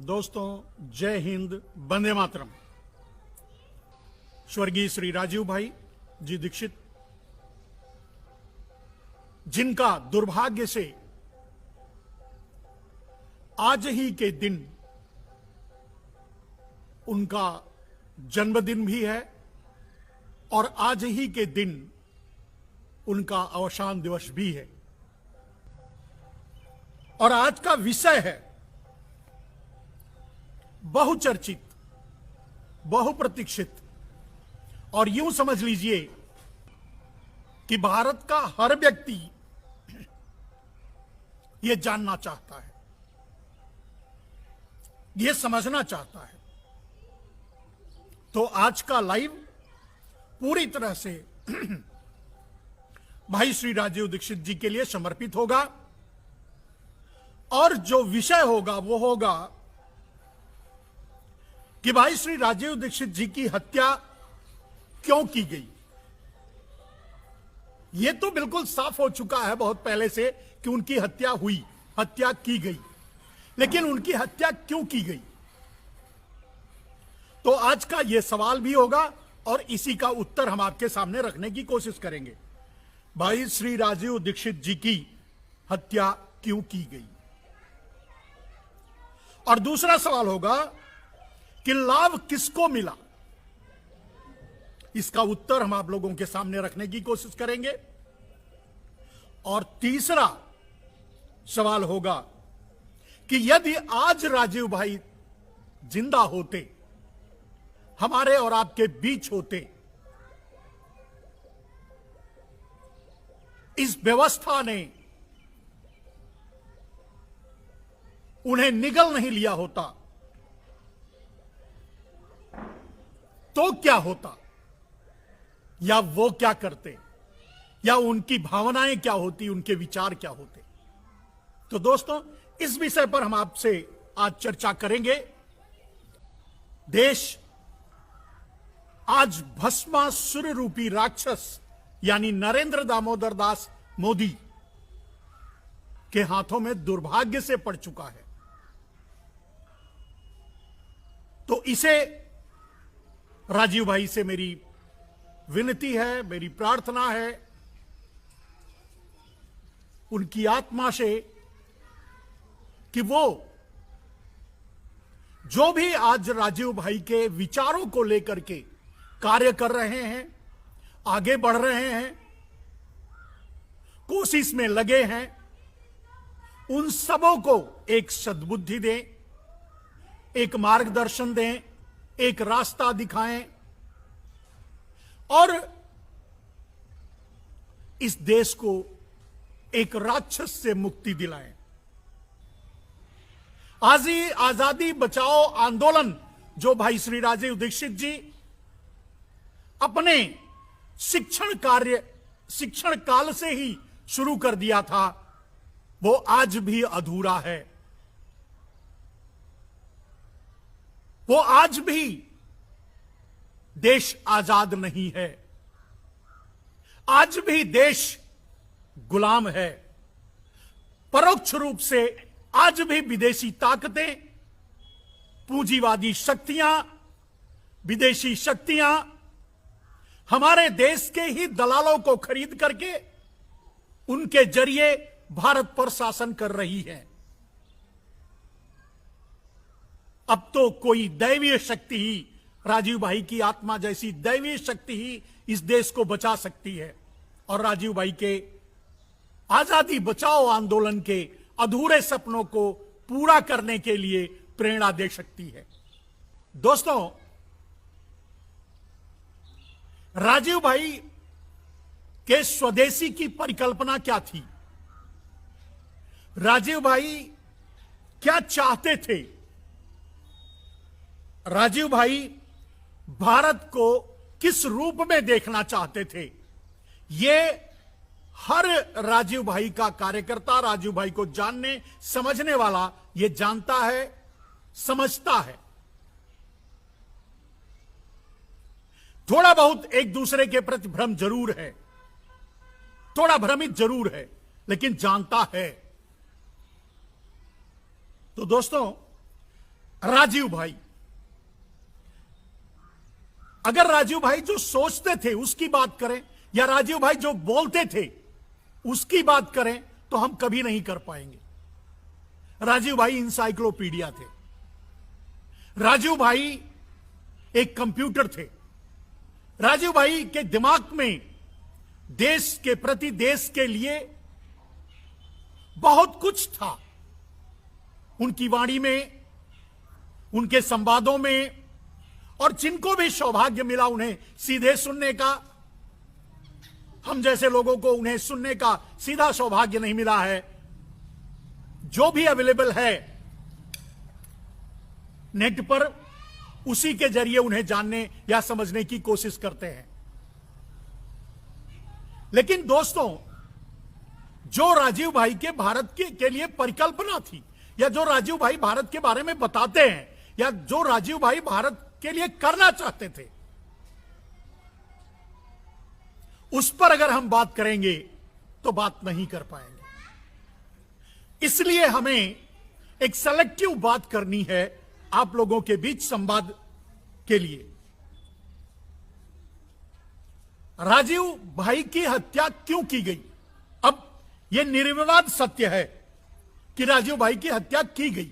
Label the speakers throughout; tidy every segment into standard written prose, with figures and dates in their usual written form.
Speaker 1: दोस्तों, जय हिंद, वंदे मातरम। स्वर्गीय श्री राजीव भाई जी दीक्षित, जिनका दुर्भाग्य से आज ही के दिन उनका जन्मदिन भी है और आज ही के दिन उनका अवसान दिवस भी है। और आज का विषय है बहुचर्चित, बहुप्रतीक्षित और यूं समझ लीजिए कि भारत का हर व्यक्ति यह जानना चाहता है, यह समझना चाहता है। तो आज का लाइव पूरी तरह से भाई श्री राजीव दीक्षित जी के लिए समर्पित होगा और जो विषय होगा वो होगा कि भाई श्री राजीव दीक्षित जी की हत्या क्यों की गई। यह तो बिल्कुल साफ हो चुका है बहुत पहले से कि उनकी हत्या हुई, हत्या की गई, लेकिन उनकी हत्या क्यों की गई। तो आज का यह सवाल भी होगा और इसी का उत्तर हम आपके सामने रखने की कोशिश करेंगे। भाई श्री राजीव दीक्षित जी की हत्या क्यों की गई। और दूसरा सवाल होगा कि लाभ किसको मिला। इसका उत्तर हम आप लोगों के सामने रखने की कोशिश करेंगे। और तीसरा सवाल होगा कि यदि आज राजीव भाई जिंदा होते, हमारे और आपके बीच होते, इस व्यवस्था ने उन्हें निगल नहीं लिया होता तो क्या होता, या वो क्या करते, या उनकी भावनाएं क्या होती, उनके विचार क्या होते। तो दोस्तों, इस विषय पर हम आपसे आज चर्चा करेंगे। देश आज भस्मासुर रूपी राक्षस यानी नरेंद्र दामोदर दास मोदी के हाथों में दुर्भाग्य से पड़ चुका है। तो इसे राजीव भाई से मेरी विनती है, मेरी प्रार्थना है उनकी आत्मा से कि वो जो भी आज राजीव भाई के विचारों को लेकर के कार्य कर रहे हैं, आगे बढ़ रहे हैं, कोशिश में लगे हैं, उन सबों को एक सद्बुद्धि दें, एक मार्गदर्शन दें, एक रास्ता दिखाएं और इस देश को एक राक्षस से मुक्ति दिलाएं। आजादी बचाओ आंदोलन जो भाई श्री राजीव दीक्षित जी अपने शिक्षण काल से ही शुरू कर दिया था, वो आज भी अधूरा है। वो आज भी देश आजाद नहीं है, आज भी देश गुलाम है। परोक्ष रूप से आज भी विदेशी ताकतें, पूंजीवादी शक्तियां, विदेशी शक्तियां हमारे देश के ही दलालों को खरीद करके उनके जरिए भारत पर शासन कर रही है। अब तो कोई दैवीय शक्ति ही, राजीव भाई की आत्मा जैसी दैवीय शक्ति ही इस देश को बचा सकती है और राजीव भाई के आजादी बचाओ आंदोलन के अधूरे सपनों को पूरा करने के लिए प्रेरणा दे सकती है। दोस्तों, राजीव भाई के स्वदेशी की परिकल्पना क्या थी, राजीव भाई क्या चाहते थे, राजीव भाई भारत को किस रूप में देखना चाहते थे, यह हर राजीव भाई का कार्यकर्ता, राजीव भाई को जानने समझने वाला यह जानता है, समझता है। थोड़ा बहुत एक दूसरे के प्रति भ्रम जरूर है, थोड़ा भ्रमित जरूर है, लेकिन जानता है। तो दोस्तों, राजीव भाई, अगर राजीव भाई जो सोचते थे उसकी बात करें या राजीव भाई जो बोलते थे उसकी बात करें तो हम कभी नहीं कर पाएंगे। राजीव भाई इंसाइक्लोपीडिया थे। राजीव भाई एक कंप्यूटर थे। राजीव भाई के दिमाग में देश के प्रति, देश के लिए बहुत कुछ था। उनकी वाणी में, उनके संवादों में, और जिनको भी सौभाग्य मिला उन्हें सीधे सुनने का, हम जैसे लोगों को उन्हें सुनने का सीधा सौभाग्य नहीं मिला है, जो भी अवेलेबल है नेट पर, उसी के जरिए उन्हें जानने या समझने की कोशिश करते हैं। लेकिन दोस्तों, जो राजीव भाई के भारत के लिए परिकल्पना थी, या जो राजीव भाई भारत के बारे में बताते हैं, या जो राजीव भाई भारत के लिए करना चाहते थे, उस पर अगर हम बात करेंगे तो बात नहीं कर पाएंगे। इसलिए हमें एक सेलेक्टिव बात करनी है आप लोगों के बीच संवाद के लिए। राजीव भाई की हत्या क्यों की गई? अब यह निर्विवाद सत्य है कि राजीव भाई की हत्या की गई,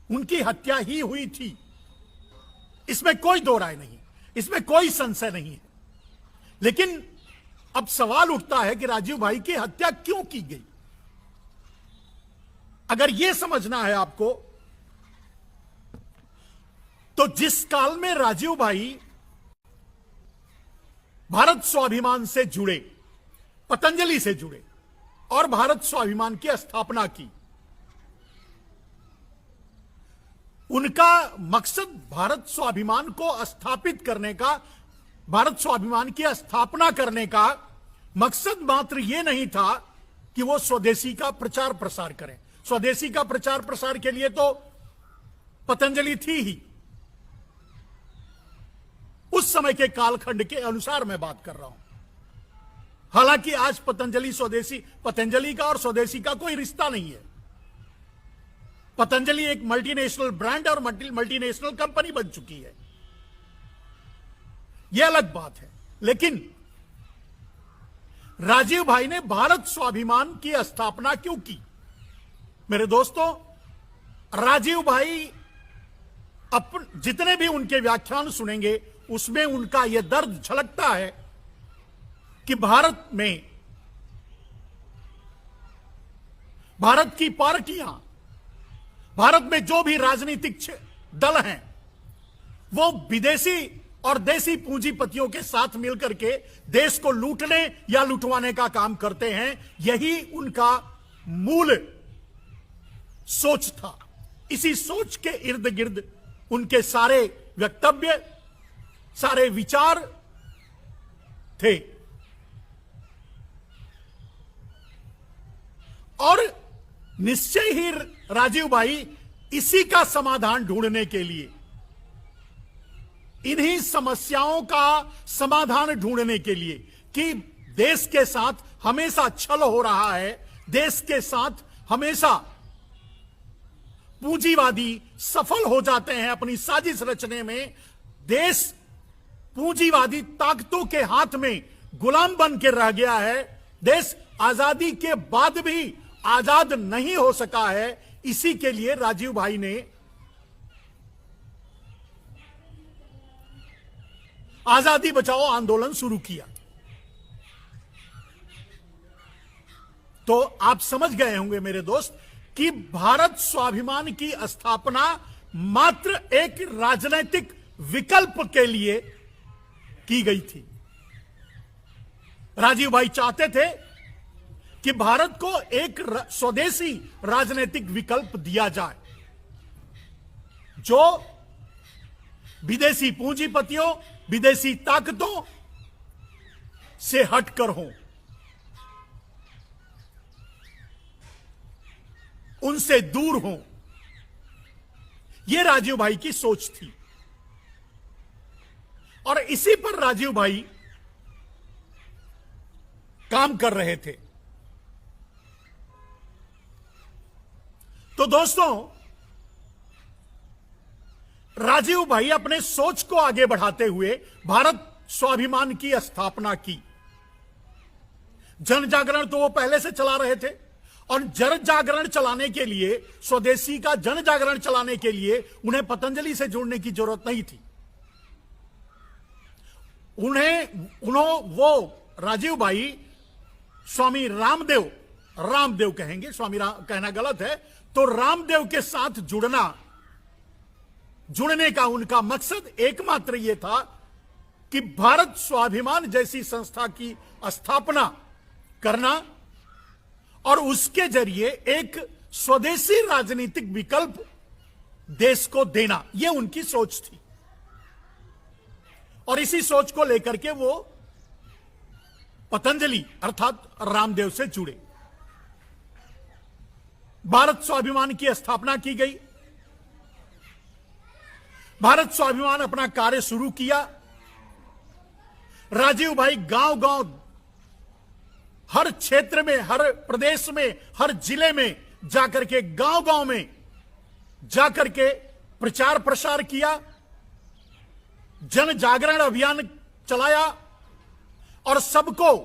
Speaker 1: उनकी हत्या ही हुई थी, इसमें कोई दो राय नहीं, इसमें कोई संशय नहीं है। लेकिन अब सवाल उठता है कि राजीव भाई की हत्या क्यों की गई? अगर यह समझना है आपको, तो जिस काल में राजीव भाई भारत स्वाभिमान से जुड़े, पतंजलि से जुड़े और भारत स्वाभिमान की स्थापना की, उनका मकसद भारत स्वाभिमान को स्थापित करने का, भारत स्वाभिमान की स्थापना करने का मकसद मात्र यह नहीं था कि वो स्वदेशी का प्रचार प्रसार करें। स्वदेशी का प्रचार प्रसार के लिए तो पतंजलि थी ही। उस समय के कालखंड के अनुसार मैं बात कर रहा हूं। हालांकि आज पतंजलि स्वदेशी, पतंजलि का और स्वदेशी का कोई रिश्ता नहीं है। पतंजलि एक मल्टीनेशनल ब्रांड और मल्टीनेशनल कंपनी बन चुकी है, यह अलग बात है। लेकिन राजीव भाई ने भारत स्वाभिमान की स्थापना क्यों की? मेरे दोस्तों, राजीव भाई जितने भी उनके व्याख्यान सुनेंगे उसमें उनका यह दर्द झलकता है कि भारत में, भारत की पार्टियां, भारत में जो भी राजनीतिक दल हैं, वो विदेशी और देसी पूंजीपतियों के साथ मिलकर के देश को लूटने या लुटवाने का काम करते हैं। यही उनका मूल सोच था। इसी सोच के इर्द गिर्द उनके सारे वक्तव्य, सारे विचार थे। और निश्चय ही राजीव भाई इसी का समाधान ढूंढने के लिए, इन्हीं समस्याओं का समाधान ढूंढने के लिए कि देश के साथ हमेशा छल हो रहा है, देश के साथ हमेशा पूंजीवादी सफल हो जाते हैं अपनी साजिश रचने में, देश पूंजीवादी ताकतों के हाथ में गुलाम बन के रह गया है, देश आजादी के बाद भी आजाद नहीं हो सका है। इसी के लिए राजीव भाई ने आजादी बचाओ आंदोलन शुरू किया। तो आप समझ गए होंगे मेरे दोस्त कि भारत स्वाभिमान की स्थापना मात्र एक राजनीतिक विकल्प के लिए की गई थी। राजीव भाई चाहते थे कि भारत को एक स्वदेशी राजनीतिक विकल्प दिया जाए जो विदेशी पूंजीपतियों, विदेशी ताकतों से हटकर हो, उनसे दूर हो। यह राजीव भाई की सोच थी और इसी पर राजीव भाई काम कर रहे थे। तो दोस्तों, राजीव भाई अपने सोच को आगे बढ़ाते हुए भारत स्वाभिमान की स्थापना की। जन जागरण तो वो पहले से चला रहे थे और जन जागरण चलाने के लिए, स्वदेशी का जन जागरण चलाने के लिए उन्हें पतंजलि से जुड़ने की जरूरत नहीं थी। वो राजीव भाई स्वामी रामदेव कहेंगे, कहना गलत है, तो रामदेव के साथ जुड़ने का उनका मकसद एकमात्र यह था कि भारत स्वाभिमान जैसी संस्था की स्थापना करना और उसके जरिए एक स्वदेशी राजनीतिक विकल्प देश को देना, यह उनकी सोच थी। और इसी सोच को लेकर के वो पतंजलि अर्थात रामदेव से जुड़े। भारत स्वाभिमान की स्थापना की गई। भारत स्वाभिमान अपना कार्य शुरू किया। राजीव भाई गांव गांव, हर क्षेत्र में, हर प्रदेश में, हर जिले में जाकर के, गांव गांव में जाकर के प्रचार प्रसार किया, जन जागरण अभियान चलाया और सबको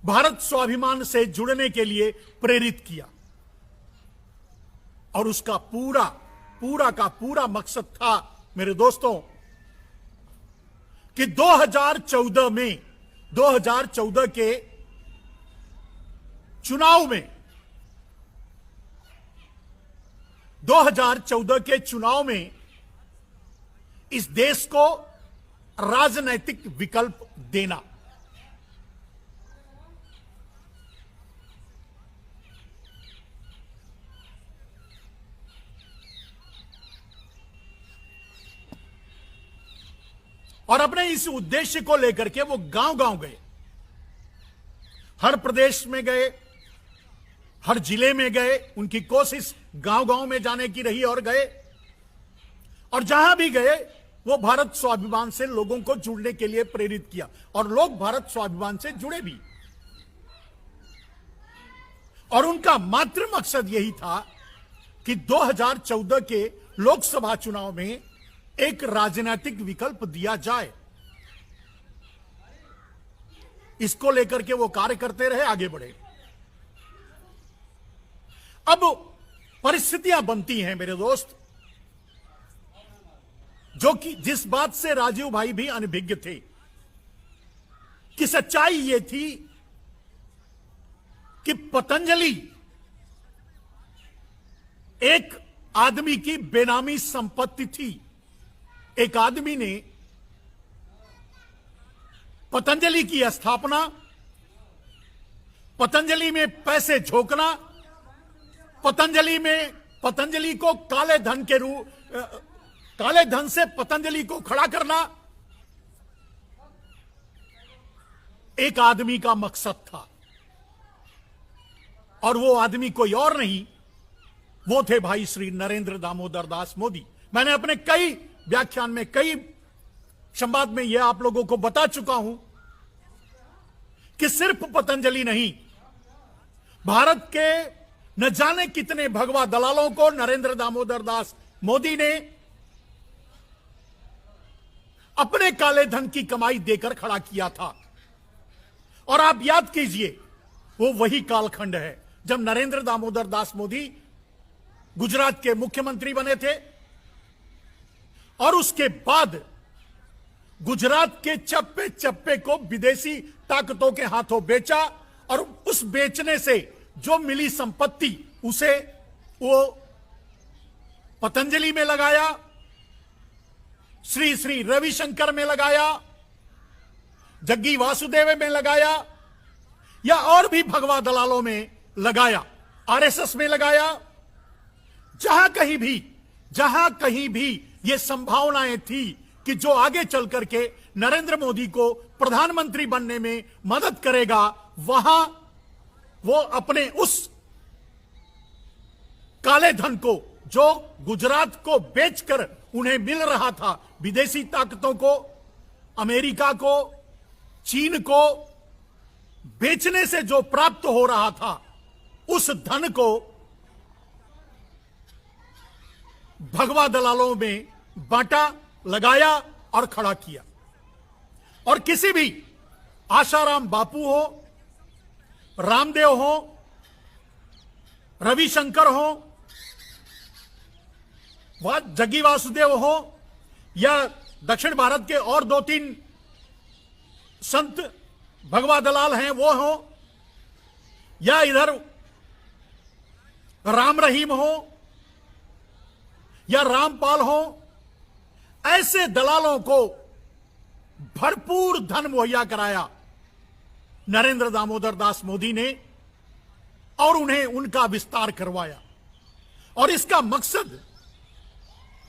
Speaker 1: भारत स्वाभिमान से जुड़ने के लिए प्रेरित किया। और उसका पूरा का पूरा मकसद था मेरे दोस्तों कि 2014 के चुनाव में 2014 के चुनाव में इस देश को राजनैतिक विकल्प देना। और अपने इस उद्देश्य को लेकर के वो गांव गांव गए, हर प्रदेश में गए, हर जिले में गए। उनकी कोशिश गांव गांव में जाने की रही और गए, और जहां भी गए वो भारत स्वाभिमान से लोगों को जुड़ने के लिए प्रेरित किया और लोग भारत स्वाभिमान से जुड़े भी। और उनका मात्र मकसद यही था कि 2014 के लोकसभा चुनाव में एक राजनीतिक विकल्प दिया जाए। इसको लेकर के वो कार्य करते रहे, आगे बढ़े। अब परिस्थितियां बनती हैं मेरे दोस्त, जो कि जिस बात से राजीव भाई भी अनभिज्ञ थे, कि सच्चाई यह थी कि पतंजलि एक आदमी की बेनामी संपत्ति थी। एक आदमी ने पतंजलि की स्थापना, पतंजलि में पैसे झोंकना, पतंजलि को काले धन से पतंजलि को खड़ा करना एक आदमी का मकसद था। और वो आदमी कोई और नहीं, वो थे भाई श्री नरेंद्र दामोदर दास मोदी। मैंने अपने कई व्याख्यान में, कई संवाद में यह आप लोगों को बता चुका हूं कि सिर्फ पतंजलि नहीं, भारत के न जाने कितने भगवा दलालों को नरेंद्र दामोदर दास मोदी ने अपने काले धन की कमाई देकर खड़ा किया था। और आप याद कीजिए, वो वही कालखंड है जब नरेंद्र दामोदर दास मोदी गुजरात के मुख्यमंत्री बने थे और उसके बाद गुजरात के चप्पे चप्पे को विदेशी ताकतों के हाथों बेचा और उस बेचने से जो मिली संपत्ति उसे वो पतंजलि में लगाया, श्री श्री रविशंकर में लगाया, जग्गी वासुदेव में लगाया, या और भी भगवा दलालों में लगाया, आरएसएस में लगाया। जहां कहीं भी ये संभावनाएं थी कि जो आगे चल करके नरेंद्र मोदी को प्रधानमंत्री बनने में मदद करेगा, वहां वो अपने उस काले धन को जो गुजरात को बेचकर उन्हें मिल रहा था, विदेशी ताकतों को, अमेरिका को, चीन को बेचने से जो प्राप्त हो रहा था, उस धन को भगवा दलालों में बांटा, लगाया और खड़ा किया। और किसी भी आशाराम बापू हो, रामदेव हो, रविशंकर हो, जग्गी वासुदेव हो, या दक्षिण भारत के और 2-3 संत भगवा दलाल हैं वो हो, या इधर राम रहीम हो या रामपाल हो, ऐसे दलालों को भरपूर धन मुहैया कराया नरेंद्र दामोदर दास मोदी ने और उन्हें उनका विस्तार करवाया। और इसका मकसद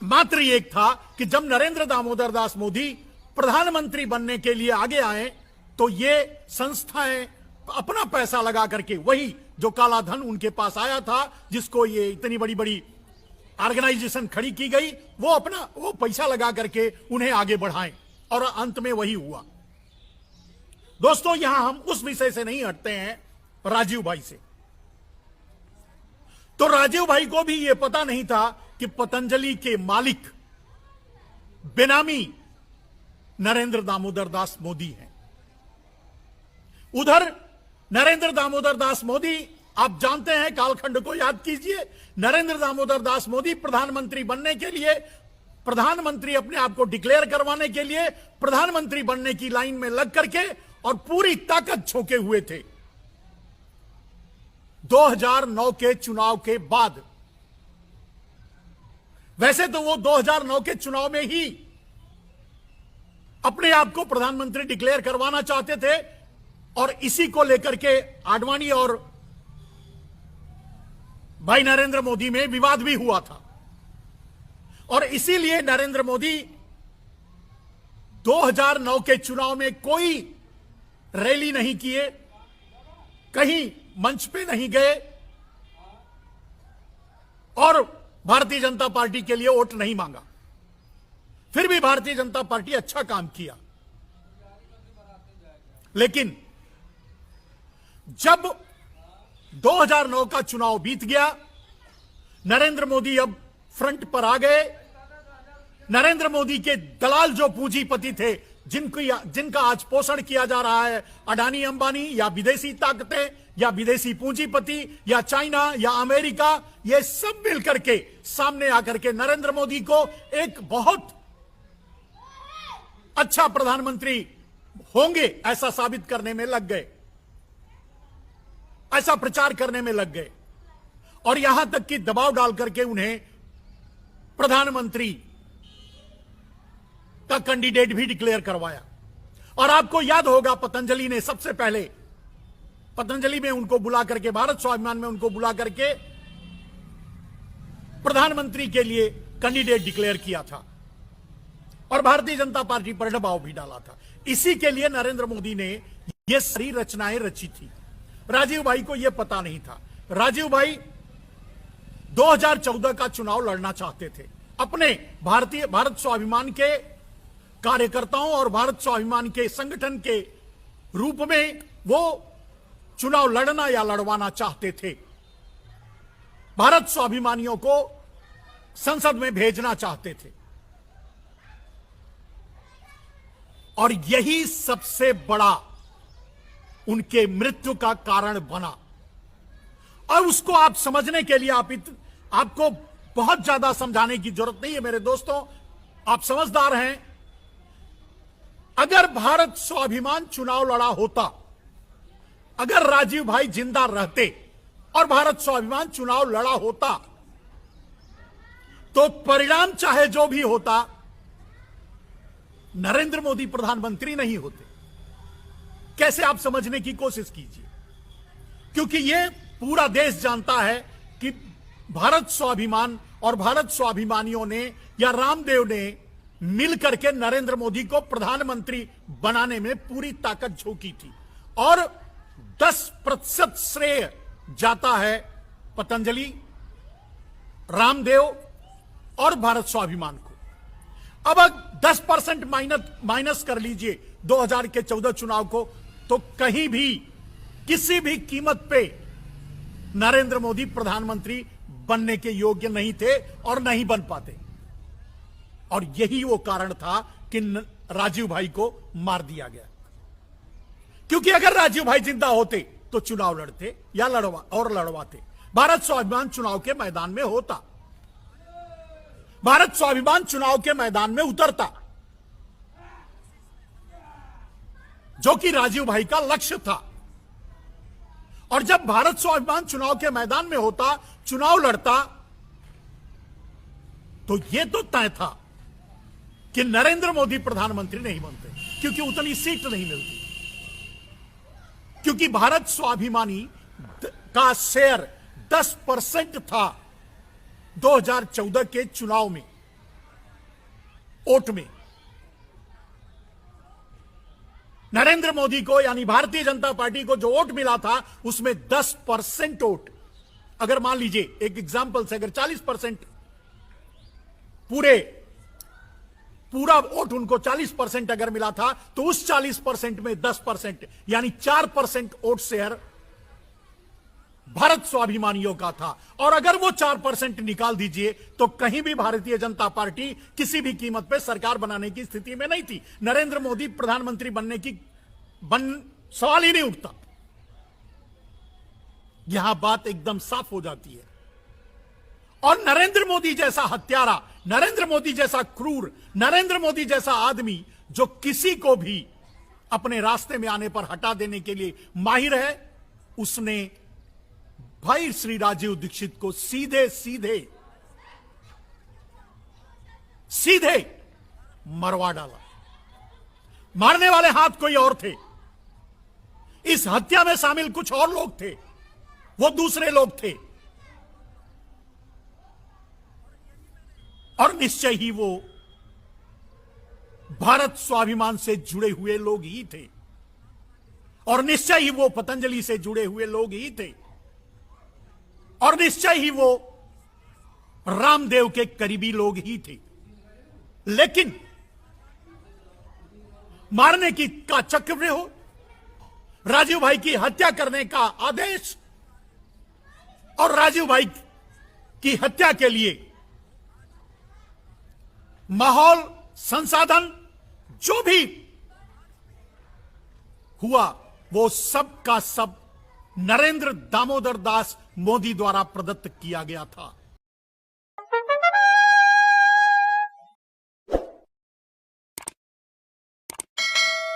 Speaker 1: मात्र एक था कि जब नरेंद्र दामोदर दास मोदी प्रधानमंत्री बनने के लिए आगे आए तो ये संस्थाएं अपना पैसा लगा करके, वही जो काला धन उनके पास आया था, जिसको ये इतनी बड़ी बड़ी ऑर्गेनाइजेशन खड़ी की गई, वो पैसा लगा करके उन्हें आगे बढ़ाएं। और अंत में वही हुआ। दोस्तों, यहां हम उस विषय से नहीं हटते हैं, राजीव भाई से। तो राजीव भाई को भी यह पता नहीं था कि पतंजलि के मालिक बेनामी नरेंद्र दामोदर दास मोदी हैं। उधर नरेंद्र दामोदर दास मोदी, आप जानते हैं, कालखंड को याद कीजिए, नरेंद्र दामोदर दास मोदी प्रधानमंत्री बनने के लिए, प्रधानमंत्री अपने आप को डिक्लेयर करवाने के लिए प्रधानमंत्री बनने की लाइन में लग करके और पूरी ताकत झोंके हुए थे। 2009 के चुनाव के बाद, वैसे तो वो 2009 के चुनाव में ही अपने आप को प्रधानमंत्री डिक्लेयर करवाना चाहते थे और इसी को लेकर के आडवाणी और भाई नरेंद्र मोदी में विवाद भी हुआ था। और इसीलिए नरेंद्र मोदी 2009 के चुनाव में कोई रैली नहीं किए, कहीं मंच पे नहीं गए और भारतीय जनता पार्टी के लिए वोट नहीं मांगा। फिर भी भारतीय जनता पार्टी अच्छा काम किया। लेकिन जब 2009 का चुनाव बीत गया, नरेंद्र मोदी अब फ्रंट पर आ गए। नरेंद्र मोदी के दलाल जो पूंजीपति थे, जिनका आज पोषण किया जा रहा है, अडानी अंबानी या विदेशी ताकतें या विदेशी पूंजीपति या चाइना या अमेरिका, ये सब मिलकर के सामने आकर के नरेंद्र मोदी को एक बहुत अच्छा प्रधानमंत्री होंगे ऐसा साबित करने में लग गए, ऐसा प्रचार करने में लग गए और यहां तक कि दबाव डाल करके उन्हें प्रधानमंत्री का कैंडिडेट भी डिक्लेयर करवाया। और आपको याद होगा, पतंजलि ने सबसे पहले, पतंजलि में उनको बुला करके, भारत स्वाभिमान में उनको बुला करके प्रधानमंत्री के लिए कैंडिडेट डिक्लेयर किया था और भारतीय जनता पार्टी पर दबाव भी डाला था। इसी के लिए नरेंद्र मोदी ने ये सारी रचनाएं रची थी। राजीव भाई को यह पता नहीं था। राजीव भाई 2014 का चुनाव लड़ना चाहते थे। अपने भारत स्वाभिमान के कार्यकर्ताओं और भारत स्वाभिमान के संगठन के रूप में वो चुनाव लड़ना या लड़वाना चाहते थे। भारत स्वाभिमानियों को संसद में भेजना चाहते थे और यही सबसे बड़ा उनके मृत्यु का कारण बना। और उसको आप समझने के लिए आपको बहुत ज्यादा समझाने की जरूरत नहीं है मेरे दोस्तों, आप समझदार हैं। अगर भारत स्वाभिमान चुनाव लड़ा होता, अगर राजीव भाई जिंदा रहते और भारत स्वाभिमान चुनाव लड़ा होता, तो परिणाम चाहे जो भी होता, नरेंद्र मोदी प्रधानमंत्री नहीं होते। कैसे, आप समझने की कोशिश कीजिए, क्योंकि यह पूरा देश जानता है कि भारत स्वाभिमान और भारत स्वाभिमानियों ने या रामदेव ने मिलकर के नरेंद्र मोदी को प्रधानमंत्री बनाने में पूरी ताकत झोंकी थी और 10% श्रेय जाता है पतंजलि, रामदेव और भारत स्वाभिमान को। अब 10% माइनस कर लीजिए 2014 चुनाव को, तो कहीं भी किसी भी कीमत पे नरेंद्र मोदी प्रधानमंत्री बनने के योग्य नहीं थे और नहीं बन पाते। और यही वो कारण था कि राजीव भाई को मार दिया गया। क्योंकि अगर राजीव भाई जिंदा होते तो चुनाव लड़ते या लड़वाते। भारत स्वाभिमान चुनाव के मैदान में होता, भारत स्वाभिमान चुनाव के मैदान में उतरता, जो कि राजीव भाई का लक्ष्य था। और जब भारत स्वाभिमान चुनाव के मैदान में होता, चुनाव लड़ता, तो यह तो तय था कि नरेंद्र मोदी प्रधानमंत्री नहीं बनते, क्योंकि उतनी सीट नहीं मिलती। क्योंकि भारत स्वाभिमानी का शेयर 10% था 2014 के चुनाव में, वोट में। नरेंद्र मोदी को यानी भारतीय जनता पार्टी को जो वोट मिला था उसमें 10% वोट, अगर मान लीजिए एक एग्जांपल से अगर 40% पूरा वोट उनको 40% अगर मिला था, तो उस 40% में 10% यानी 4% वोट शेयर भारत स्वाभिमानियों का था। और अगर वो 4% निकाल दीजिए तो कहीं भी भारतीय जनता पार्टी किसी भी कीमत पे सरकार बनाने की स्थिति में नहीं थी। नरेंद्र मोदी प्रधानमंत्री बनने की सवाल ही नहीं उठता। यहां बात एकदम साफ हो जाती है। और नरेंद्र मोदी जैसा हत्यारा, नरेंद्र मोदी जैसा क्रूर, नरेंद्र मोदी जैसा आदमी जो किसी को भी अपने रास्ते में आने पर हटा देने के लिए माहिर है, उसने भाई श्री राजीव दीक्षित को सीधे सीधे मरवा डाला। मारने वाले हाथ कोई और थे। इस हत्या में शामिल कुछ और लोग थे, वो दूसरे लोग थे। और निश्चय ही वो भारत स्वाभिमान से जुड़े हुए लोग ही थे, और निश्चय ही वो पतंजलि से जुड़े हुए लोग ही थे, और निश्चय ही वो रामदेव के करीबी लोग ही थे। लेकिन मारने की का चक्रव्यूह हो, राजीव भाई की हत्या करने का आदेश, और राजीव भाई की हत्या के लिए माहौल, संसाधन जो भी हुआ, वो सब का सब नरेंद्र दामोदर दास मोदी द्वारा प्रदत्त किया गया था।